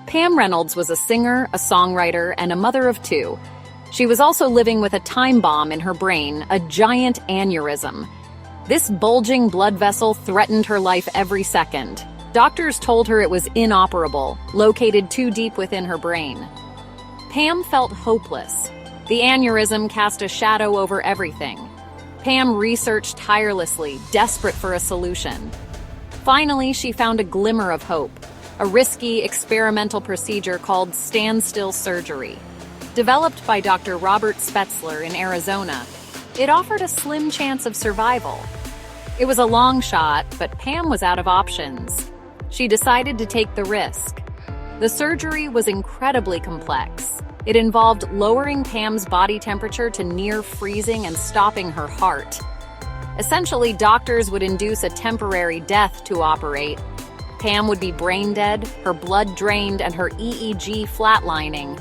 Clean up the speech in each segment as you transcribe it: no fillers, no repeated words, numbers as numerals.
Pam Reynolds was a singer, a songwriter, and a mother of two. She was also living with a time bomb in her brain, a giant aneurysm. This bulging blood vessel threatened her life every second. Doctors told her it was inoperable, located too deep within her brain. Pam felt hopeless. The aneurysm cast a shadow over everything. Pam researched tirelessly, desperate for a solution. Finally, she found a glimmer of hope, a risky experimental procedure called standstill surgery. Developed by Dr. Robert Spetzler in Arizona, it offered a slim chance of survival. It was a long shot, but Pam was out of options. She decided to take the risk. The surgery was incredibly complex. It involved lowering Pam's body temperature to near freezing and stopping her heart. Essentially, doctors would induce a temporary death to operate. Pam would be brain dead, her blood drained, and her EEG flatlining.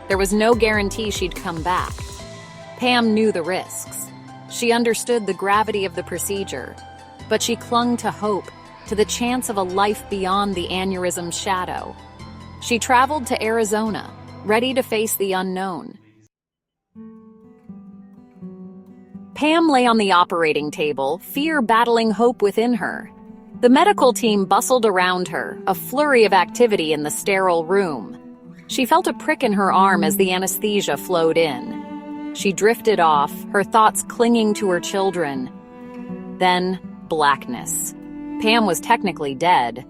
There was no guarantee she'd come back. Pam knew the risks. She understood the gravity of the procedure, but she clung to hope, to the chance of a life beyond the aneurysm's shadow. She traveled to Arizona, ready to face the unknown. Pam lay on the operating table, fear battling hope within her. The medical team bustled around her, a flurry of activity in the sterile room. She felt a prick in her arm as the anesthesia flowed in. She drifted off, her thoughts clinging to her children. Then, blackness. Pam was technically dead.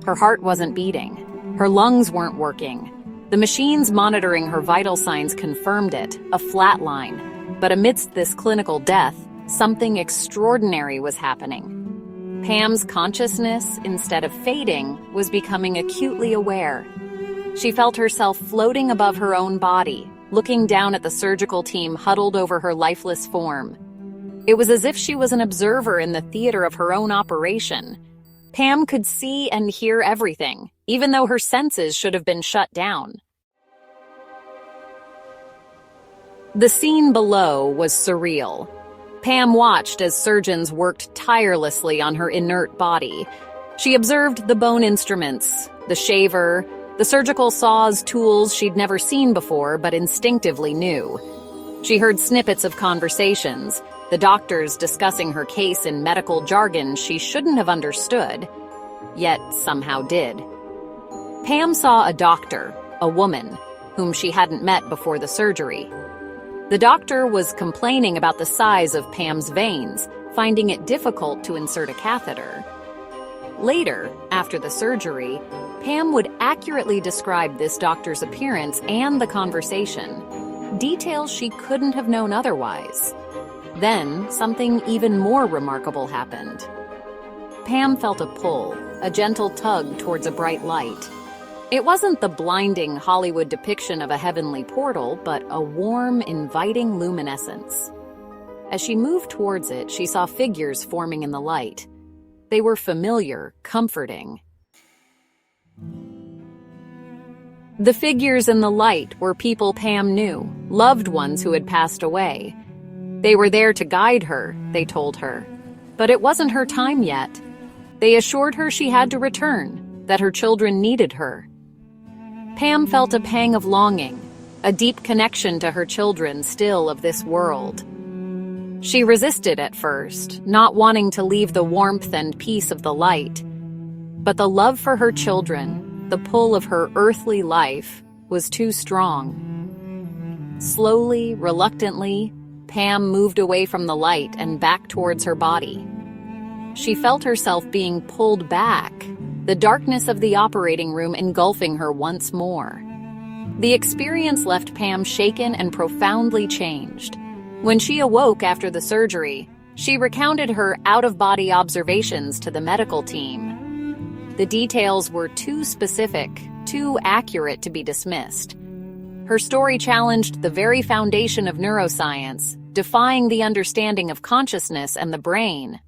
Her heart wasn't beating. Her lungs weren't working. The machines monitoring her vital signs confirmed it, a flat line. But amidst this clinical death, something extraordinary was happening. Pam's consciousness, instead of fading, was becoming acutely aware. She felt herself floating above her own body, looking down at the surgical team huddled over her lifeless form. It was as if she was an observer in the theater of her own operation. Pam could see and hear everything, even though her senses should have been shut down. The scene below was surreal. Pam watched as surgeons worked tirelessly on her inert body. She observed the bone instruments, the shaver, the surgical saws, tools she'd never seen before but instinctively knew. She heard snippets of conversations, the doctors discussing her case in medical jargon she shouldn't have understood, yet somehow did. Pam saw a doctor, a woman, whom she hadn't met before the surgery. The doctor was complaining about the size of Pam's veins, finding it difficult to insert a catheter. Later, after the surgery, Pam would accurately describe this doctor's appearance and the conversation, details she couldn't have known otherwise. Then, something even more remarkable happened. Pam felt a pull, a gentle tug towards a bright light. It wasn't the blinding Hollywood depiction of a heavenly portal, but a warm, inviting luminescence. As she moved towards it, she saw figures forming in the light. They were familiar, comforting. The figures in the light were people Pam knew, loved ones who had passed away. They were there to guide her, they told her. But it wasn't her time yet. They assured her she had to return, that her children needed her. Pam felt a pang of longing, a deep connection to her children still of this world. She resisted at first, not wanting to leave the warmth and peace of the light. But the love for her children, the pull of her earthly life, was too strong. Slowly, reluctantly, Pam moved away from the light and back towards her body. She felt herself being pulled back, the darkness of the operating room engulfing her once more. The experience left Pam shaken and profoundly changed. When she awoke after the surgery, she recounted her out-of-body observations to the medical team. The details were too specific, too accurate to be dismissed. Her story challenged the very foundation of neuroscience, defying the understanding of consciousness and the brain.